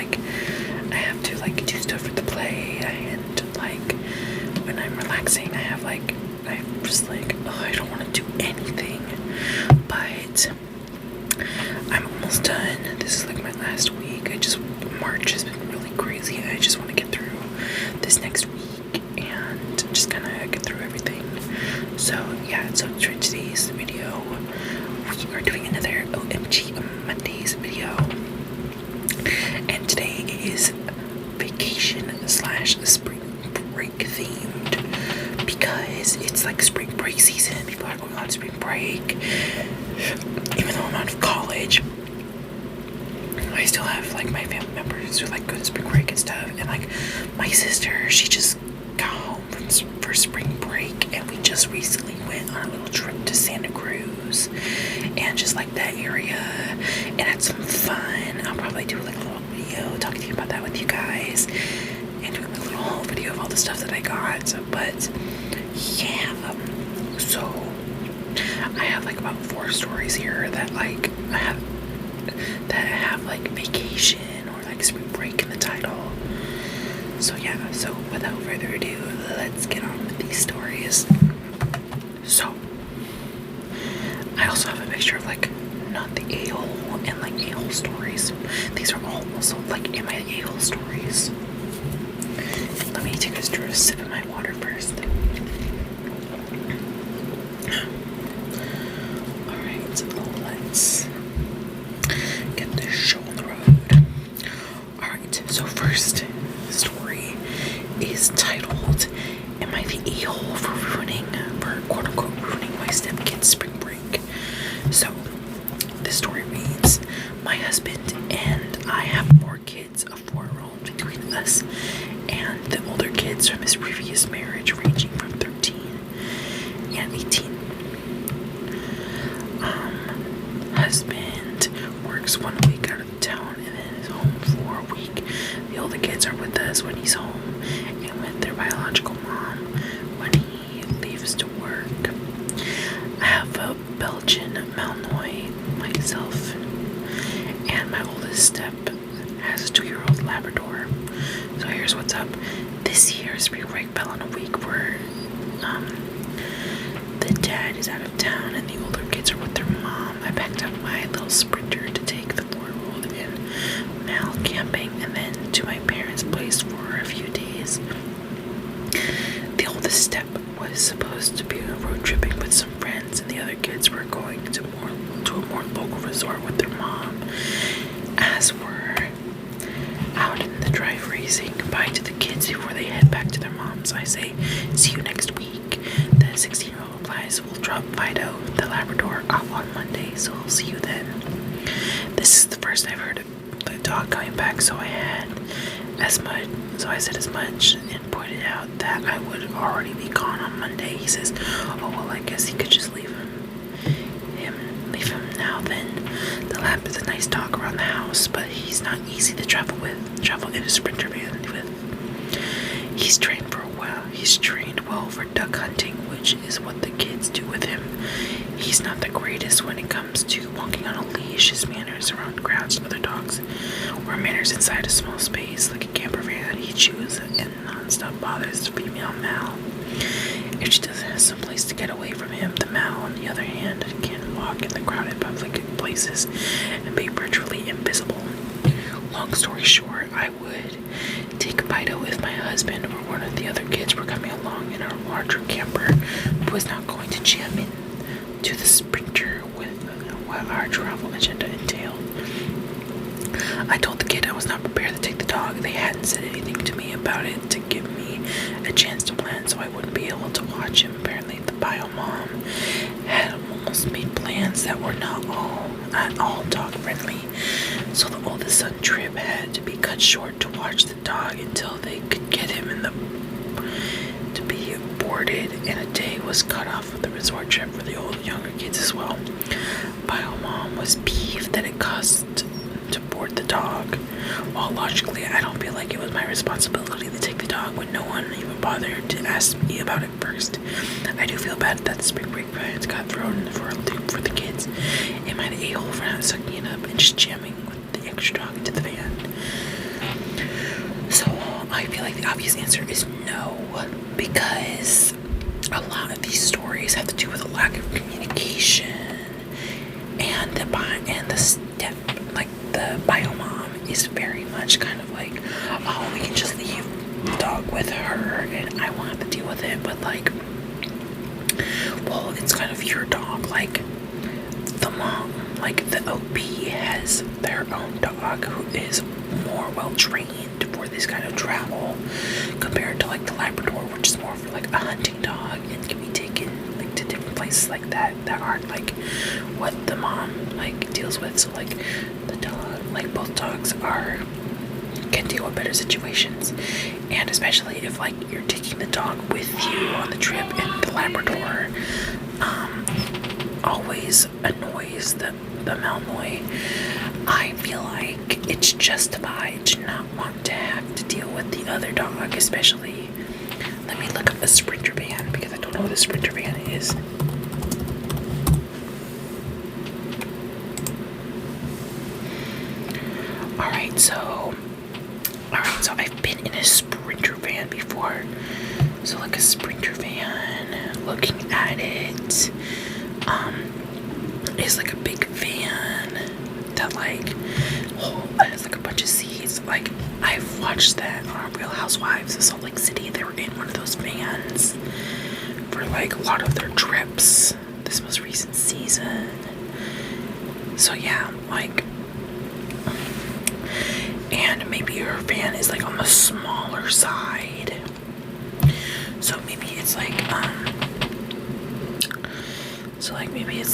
like, I have to, like, do stuff for the play, and, like, when I'm relaxing, I'm just like, oh, I don't want to do anything, but I'm almost done. This is, like, my last week. March has been really crazy, and I just want to get through this next week, and just kind of get through everything. So, yeah, so for today's video, we are doing another OMG Mondays video, and today is vacation / spring break themed, because it's like spring break season. People are going on spring break. Even though I'm out of college, I still have, like, my family members who, like, go to spring break and stuff, and, like, my sister, she just got home for spring break, and we just recently went on a little trip to Santa Cruz, and just, like, that area, and had some fun. I'll probably do, like, a little video talking to you about that with you guys, and doing a little video of all the stuff that I got, but, yeah, so, I have, like, about 4 stories here that, like, have like vacation or like spring break in the title. So yeah, so without further ado, let's get on with these stories. So I also have a mixture of, like, not the a-hole and, like, a-hole stories. These are all also, like, in my a-hole stories. Let me take a sip of my water first. Alright, so let's get this show on the road. Alright, so first story is titled, Am I the a-hole for quote unquote ruining my stepkid's spring break? So this story reads, my husband and I have 4 kids, a 4-year-old between us, and the older kids from his previous marriage, ranging from 13 and 18. Husband works 1 week out of town and then is home for a week. The older kids are with us when he's home, and with their biological mom when he leaves to work. I have a Belgian Malinois myself, and my oldest step has a 2-year-old Labrador. So here's what's up. This year's spring break fell on a week where the dad is out of town and the older kids are with their mom. I packed up my little Sprinter to take the 4-year-old and Mal camping, and then to my parents' place for a few days. The oldest step was supposed to be road tripping with some friends, and the other kids were going to a more local resort with their mom. As we're out in the driveway saying goodbye to the kids before they head back to their moms, I say, see you next week. The 16-year-old replies, we'll drop Fido, the Labrador, off on Monday, so I'll see you then. This is the first I've heard of the dog coming back, so I said as much and pointed out that I would already be gone on Monday. He says, oh, well, I guess he could just leave him now then. The Lab is a nice dog around the house, but he's not easy to travel in a Sprinter van with. He's trained well for duck hunting, which is what the kids do with him. He's not the greatest when it comes to walking on a leash. His manners around crowds and other dogs, or manners inside a small space like a camper van, he chews and non-stop bothers the female Mal. If she doesn't have some place to get away from him, the Mal, on the other hand, can walk in the crowded public places and be virtually invisible. Long story short, I would take Fido if my husband or one of the other kids were coming along in our larger camper, but was not going to jam in to the Sprinter with what our travel agenda entailed. I told the kid I was not prepared to take the dog. They hadn't said anything to me about it to give me a chance to plan, so I wouldn't be able to watch him. Apparently, the bio mom had almost made plans that were not at all dog friendly, so the oldest son trip had to be cut short to watch the dog until they could get him to be boarded, and a day was cut off of the resort trip for the younger kids as well. Bio mom was peeved that it cost to board the dog. While logically, I don't feel like it was my responsibility to take the dog when no one even bothered to ask me about it first. I do feel bad that the spring break plans got thrown for a loop for the kids. Am I the a-hole for not sucking it up and just jamming with the extra dog into the van? I feel like the obvious answer is no, because a lot of these stories have to do with a lack of communication, and the step, like the bio mom is very much kind of like, oh, we can just leave the dog with her and I won't have to deal with it. But like, well, it's kind of your dog. Like the mom, like the OP has their own dog who is more well trained for this kind of travel compared to like the Labrador, which is more for like a hunting dog and can be taken like to different places like that aren't like what the mom like deals with. So like the dog, like both dogs can deal with better situations, and especially if like you're taking the dog with you on the trip, and the Labrador always annoys the Malinois. I feel like it's justified to not want to have to deal with the other dog, especially. Let me look up a Sprinter van because I don't know what a Sprinter van is. Alright, so I've been in a Sprinter van before. So like a Sprinter van, looking at it, is like a big van that like has like a bunch of seats. Like I've watched that on Real Housewives of Salt Lake City. They were in one of those vans for like a lot of their trips this most recent season. So yeah, like, and maybe your van is like on the smaller side. So maybe it's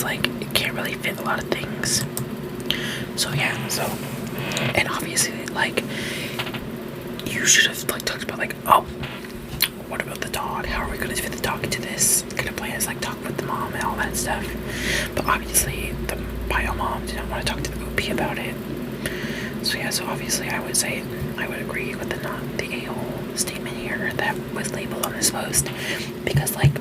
like it can't really fit a lot of things. So yeah, and obviously like you should have like talked about like, oh, what about the dog? How are we gonna fit the dog into this kind of plan? Is like talk with the mom and all that stuff. But obviously the bio mom did not want to talk to the OP about it. So yeah, so obviously I would agree with the a-hole statement here that was labeled on this post, because like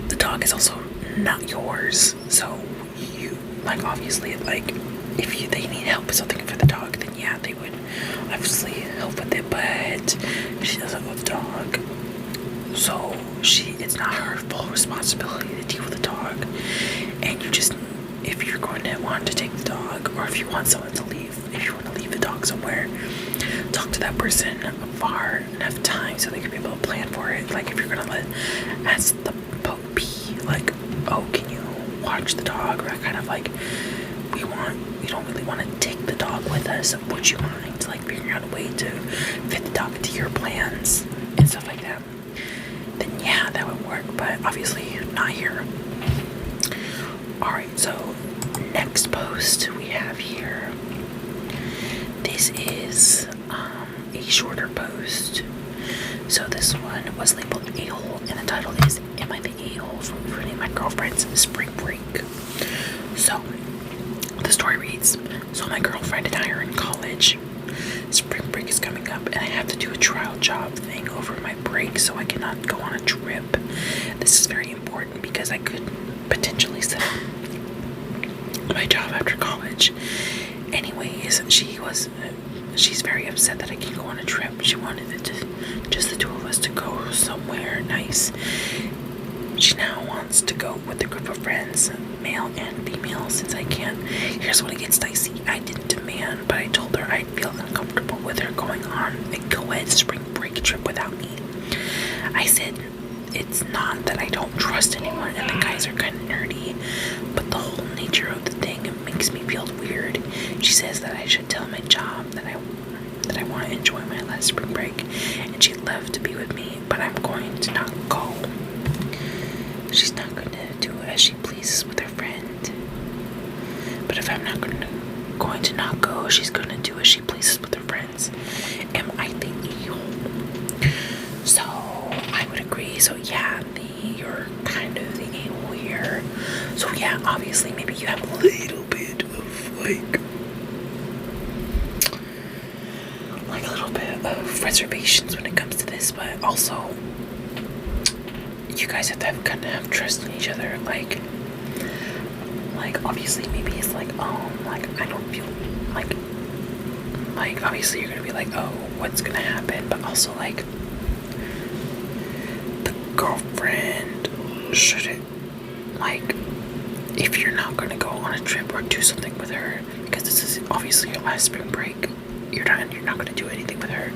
the dog is also not yours. So you like, obviously, like if they need help with something for the dog, then yeah, they would obviously help with it. But she doesn't love the dog, so it's not her full responsibility to deal with the dog. And you just, if you're going to want to take the dog, or if you want someone to leave, if you want to leave the dog somewhere, talk to that person far enough time so they can be able to plan for it. Like if you're gonna ask the P, like, oh, can you watch the dog, or kind of like, we don't really want to take the dog with us, would you mind like figuring out a way to fit the dog into your plans and stuff like that, then yeah, that would work. But obviously not here. Alright, so next post we have here, this is a shorter post. So this one was labeled a-hole, and the title is, am I the a-hole for ruining my girlfriend's spring break? So the story reads, so my girlfriend and I are in college. Spring break is coming up and I have to do a trial job thing over my break, so I cannot go on a trip. This is very important because I could potentially set up my job after college. Anyways, she's very upset that I can't go on a trip. She wanted just the two of us to go somewhere nice. She now wants to go with a group of friends, male and female, since I can't. Here's when it gets dicey. I didn't demand, but I told her I'd feel uncomfortable with her going on a co-ed spring break trip without me. I said it's not that I don't trust anyone and the guys are kind of nerdy, but the whole nature of the thing makes me feel weird. She says that I should tell my job that I want to enjoy my last spring break, and she'd love to be with me, but I'm going to not go. She's not going to do as she pleases with her friend. But if I'm not going to not go, she's going to do as she pleases with her friends. Am I the a-hole? So I would agree. So yeah, you're kind of the a-hole here. So yeah, obviously maybe you have a little bit of like a little bit of reservations when it comes to this, but also you guys have to have trust in each other. Like obviously maybe it's like, oh, like I don't feel like like, obviously you're gonna be like, oh, what's gonna happen? But also, like, the girlfriend shouldn't, like, if you're not gonna go on a trip or do something with her, because this is obviously your last spring break, you're not gonna do anything with her.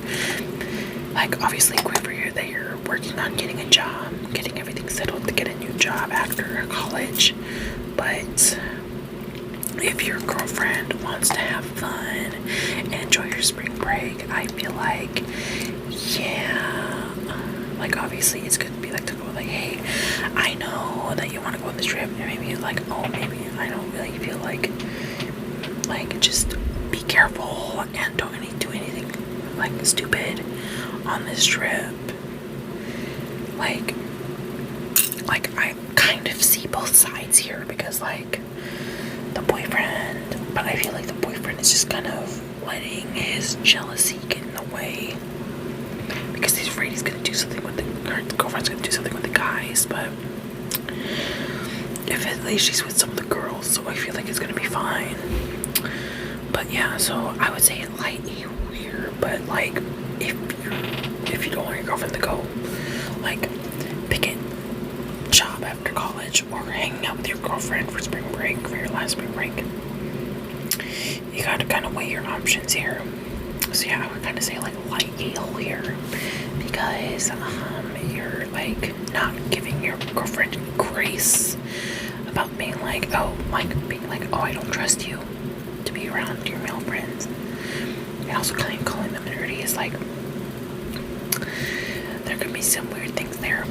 Like, obviously, quiver that you're working on getting a job, getting everything settled to get a new job after college. But if your girlfriend wants to have fun and enjoy your spring break, I feel like, yeah, like, obviously it's good to be like, to go like, hey, I know that you want to go on this trip, and maybe like, oh, maybe I don't really feel like just be careful and don't do anything like stupid on this trip. Like I kind of see both sides here, because like the boyfriend, but I feel like the boyfriend is just kind of letting his jealousy get in the way, because he's afraid he's gonna do something with the girlfriend's gonna do something with the guys. But if at least she's with some of the girls, so I feel like it's gonna be fine. But yeah, so I would say light here, but like if you don't want your girlfriend to go, like, pick a job after college or hanging out with your girlfriend for spring break, for your last spring break. You gotta kind of weigh your options here. So yeah, I would kind of say like light ale here, because you're like not giving your girlfriend grace about being like, oh, I don't trust you to be around your male friends. And also kind of calling them nerdy is like, there could be some weird things there.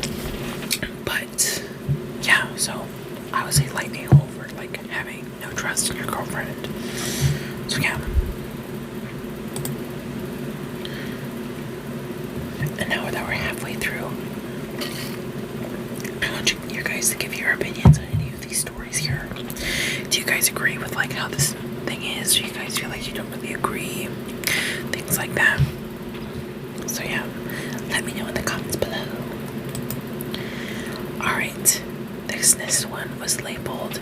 But yeah, so I would say light ale over like having no trust in your girlfriend. So yeah. And now that we're halfway through, I want you guys to give your opinions on any of these stories here. Do you guys agree with like how this thing is? Do you guys feel like you don't really agree? Things like that. So yeah, let me know in the comments below. Alright, this next one was labeled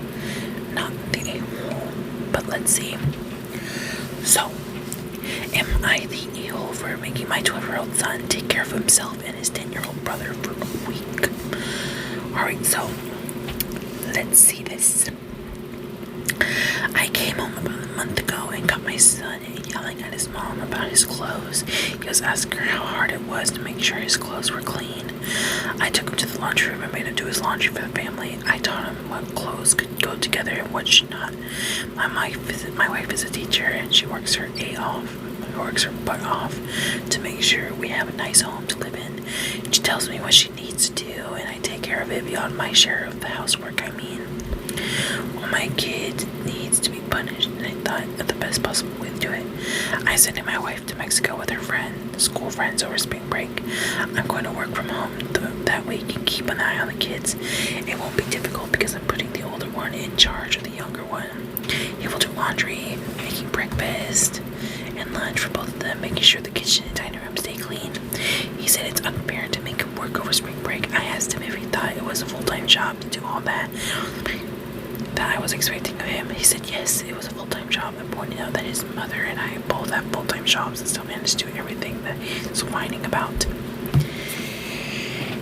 not the a-hole, but let's see. So, am I the a-hole for making my 12-year-old son take care of himself and his 10-year-old brother for a week? Alright, so let's see this. I came home about a month ago and got my son yelling at his mom about his clothes. He was asking her how hard it was to make sure his clothes were clean. I took him to the laundry room and made him do his laundry for the family. I taught him what clothes could go together and what should not. My wife is a teacher, and she works her butt off to make sure we have a nice home to live in. She tells me what she needs to do, and I take care of it beyond my share of the housework. Well, my kid needs to be punished, and I thought of the best possible way to do it. I sent my wife to Mexico with her school friends over spring break. I'm going to work from home that week and keep an eye on the kids. It won't be difficult because I'm putting the older one in charge of the younger one. He will do laundry, making breakfast, and lunch for both of them, making sure the kitchen and dining room stay clean. He said it's unfair to make him work over spring break. I asked him if he thought it was a full-time job to do all that I was expecting of him. He said yes, it was a full-time job, and pointed out that his mother and I both have full-time jobs and still managed to do everything that he's whining about.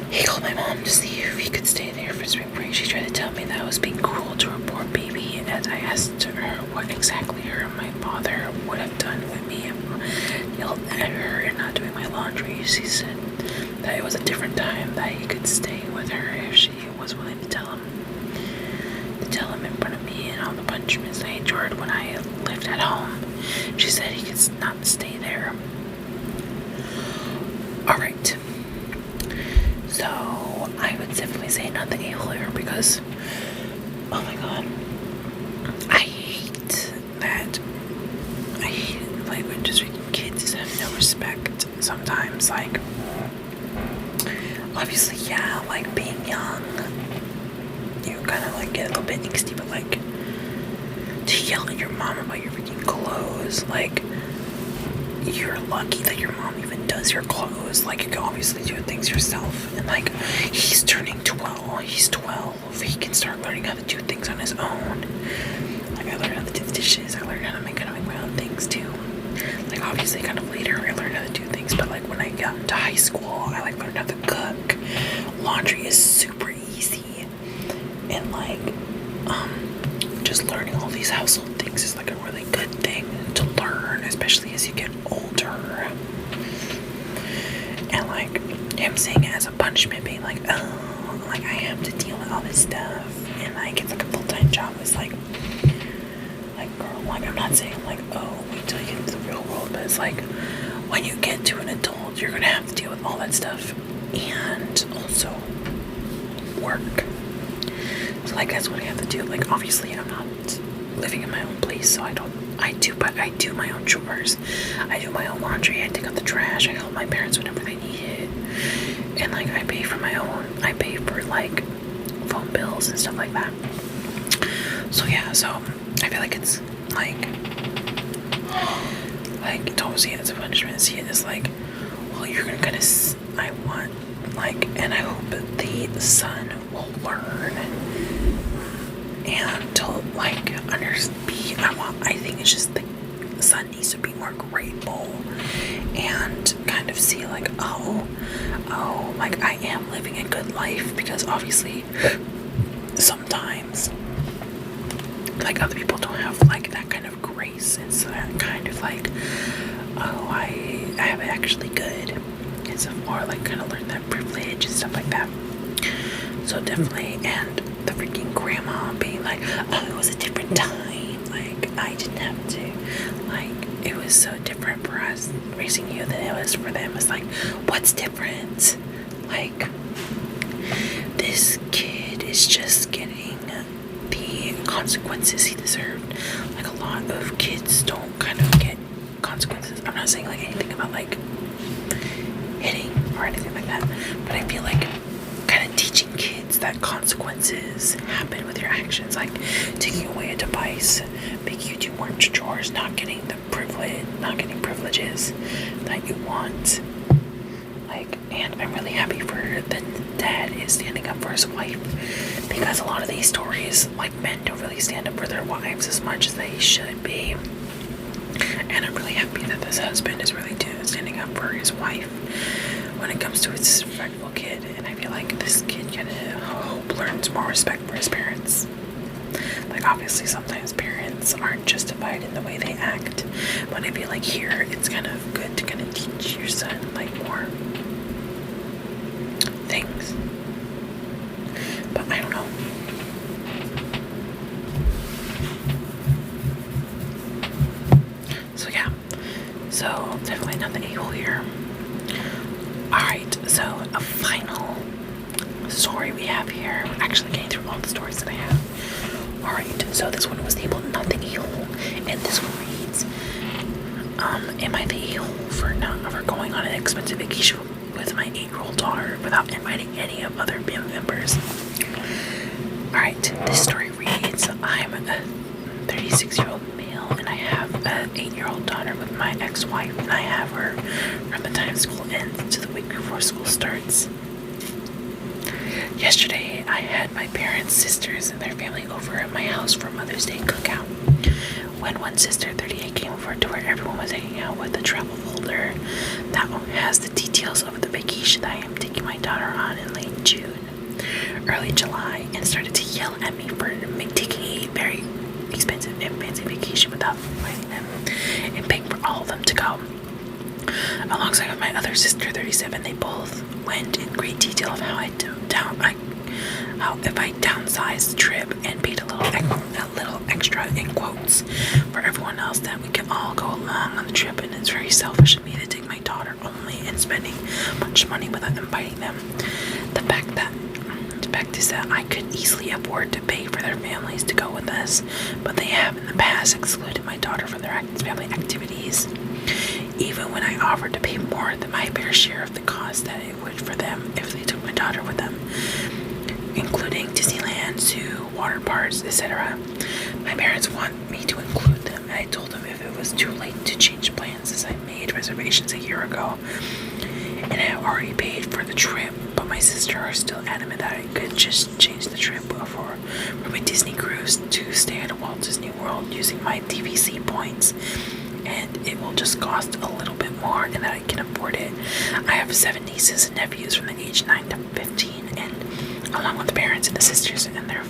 He called my mom to see if he could stay there for spring break. She tried to tell me that I was being cruel to her poor baby, and as I asked her what exactly her and my father would have done with me and yelled at her and not doing my laundry, she said that it was a different time, that he could stay with her if she was willing to tell him in front of me and all the punishments I endured when I lived at home. She said he could not stay there. Alright. So, I would definitely say not the a-hole here, because, oh my god, I hate like when just kids have no respect sometimes. Like, obviously, yeah, like being young, you kind of like get a little bit angsty, but like to yell at your mom about your freaking clothes, like, you're lucky that your mom even does your clothes. Like, you can obviously do things yourself, and like, he's turning 12, he's 12, he can start learning how to do things on his own. Like, I learned how to do the dishes, I learned how to make my own things too. Like, obviously kind of later I learned how to do things, but like when I got into high school, I like learned how to cook. Laundry is super easy, and like just learning all these household things is like a really good thing to learn, especially as you get older. And like him saying it as a punishment, being like, oh, like I have to deal with all this stuff, and like it's like a full-time job. It's like girl, like I'm not saying like, oh, wait till you get into the real world, but it's like when you get to an adult, you're gonna have to deal with all that stuff and also work. So like that's what I have to do. Like obviously I'm not living in my own place, so I do my own chores. I do my own laundry, I take out the trash, I help my parents whenever they need it. And like I pay for like phone bills and stuff like that. So yeah, so I feel like it's like don't see it as a punishment, see it as like, well, you're gonna kind of, I want like, and I hope that the son will learn and to like I think it's just the son needs to be more grateful and kind of see like, oh, like I am living a good life, because obviously sometimes like other people don't have like that kind of grace. It's kind of like, oh, I have it actually good. It's more like kind of learn that privilege and stuff like that. So definitely, and the freaking grandma being like, oh, it was a different time. Like I didn't have to. Like it was so different for us raising you than it was for them. It's like, what's different? Like this kid is just getting the consequences he deserved. Like a lot of kids don't kind of get consequences. I'm not saying like anything about like hitting or anything like that, but I feel like kind of teaching kids that consequences happen with your actions, like taking away a device, making you do more chores, not getting privileges that you want. Like, and I'm really happy for the dad is standing up for his wife, because a lot of these stories, like men don't really stand up for their wives as much as they should be. And I'm really happy that this husband is really standing up for his wife when it comes to his disrespectful kid. And I feel like this kid learns more respect for his parents. Like obviously sometimes parents aren't justified in the way they act, but I feel like here it's kind of good to kind of teach your son like more things. But I don't know. So yeah, so definitely not the a-hole here. Alright, so a final story we have here. We're actually getting through all the stories that I have. Alright, so this one was labeled not the a-hole, and this one reads, am I the a-hole for going on an expensive vacation with my 8-year-old daughter without inviting any of other family members? Alright, this story reads, I'm a 36-year-old male and I have an 8-year-old daughter with my ex-wife, and I have her from the time school ends to the week before school starts. Yesterday, I had my parents, sisters, and their family over at my house for Mother's Day cookout. When one sister, 38, came over to where everyone was hanging out with a travel folder that has the details of the vacation that I am taking my daughter on in late June, early July, and started to yell at me for taking a very expensive and fancy vacation without inviting them and paying for all of them to go. Alongside with my other sister, 37, they both went in great detail of how if I downsized the trip and paid a little extra in quotes for everyone else, that we can all go along on the trip, and it's very selfish of me to take my daughter only and spending much money without inviting them. The fact is that I could easily afford to pay for their families to go with us, but they have in the past excluded my daughter from their family activities, even when I offered to pay more than my fair share of the cost that it would for them if they took my daughter with them, including Disneyland, zoo, water parks, etc. My parents want me to include them, and I told them if it was too late to change plans, as I made reservations a year ago and I have already paid for the trip, but my sister are still adamant that I could just change the trip from a Disney cruise to stay at Walt Disney World using my TVC points and it will just cost a little bit more and that I can afford it. I have 7 nieces and nephews from the age 9 to 15, and along with the parents and the sisters and their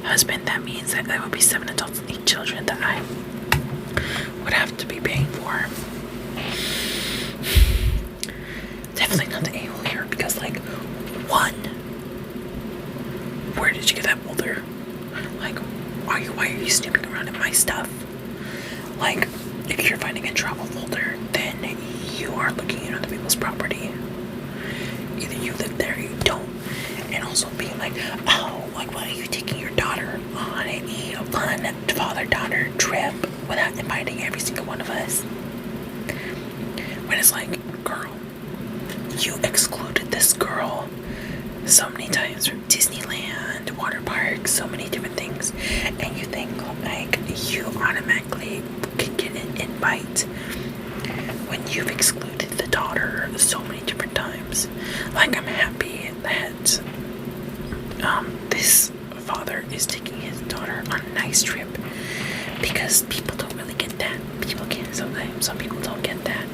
husband, that means that there will be 7 adults and 8 children that I would have to be paying for. Definitely not the a-hole here, because like, one, where did you get that folder? Like, why are you snooping around in my stuff? Like, if you're finding a travel folder, then you are looking at other people's property. Either you live there or you don't. And also being like, oh, like, why are you taking your daughter on a fun father-daughter trip without inviting every single one of us? When it's like, girl, you excluded this girl so many times from Disneyland, water parks, so many different things, and you think like you automatically can get an invite when you've excluded the daughter so many different times. Like, I'm happy that this father is taking his daughter on a nice trip, because people don't really get that. People can sometimes. Some people don't get that.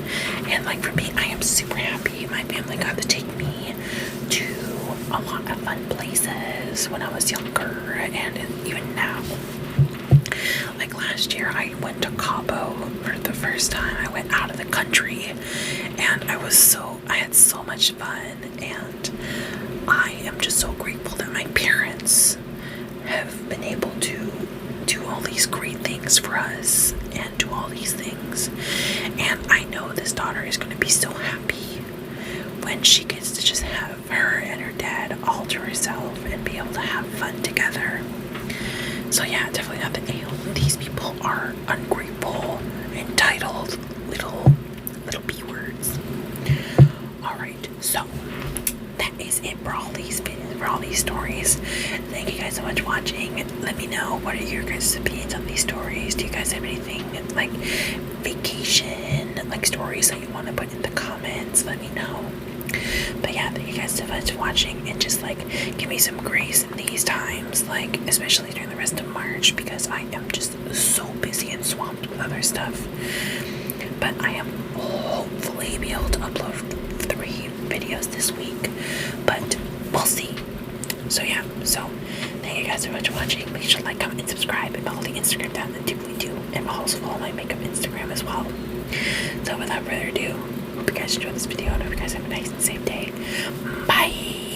And like, for me, I am super happy my family got to take me to a lot of fun places when I was younger, and even now. Like last year, I went to Cabo for the first time. I went out of the country, and I had so much fun, and I am just so grateful that my parents have been able to do all these great things for us and do all these things. And I know this daughter is going to be so happy when she gets to just have her and her dad all to herself and be able to have fun together. So yeah, definitely not the a-hole. These people are ungrateful, entitled, little B words. Alright, so that is it for all these stories. Thank you guys so much for watching. Let me know, what are your guys' opinions on these stories? Do you guys have anything like vacation like stories that you want to put in the comments? Let me know. But yeah, thank you guys so much for watching, and just like give me some grace in these times, like especially during the rest of March, because I am just so busy and swamped with other stuff. But I am hopefully be able to upload 3 videos this week, but we'll see. So yeah, so thank you guys so much for watching. Make sure to like, comment, and subscribe, and follow the Instagram down the doobly doo, and also follow my makeup Instagram as well. So without further ado, hope you guys enjoyed this video, and hope you guys have a nice and safe day. Bye!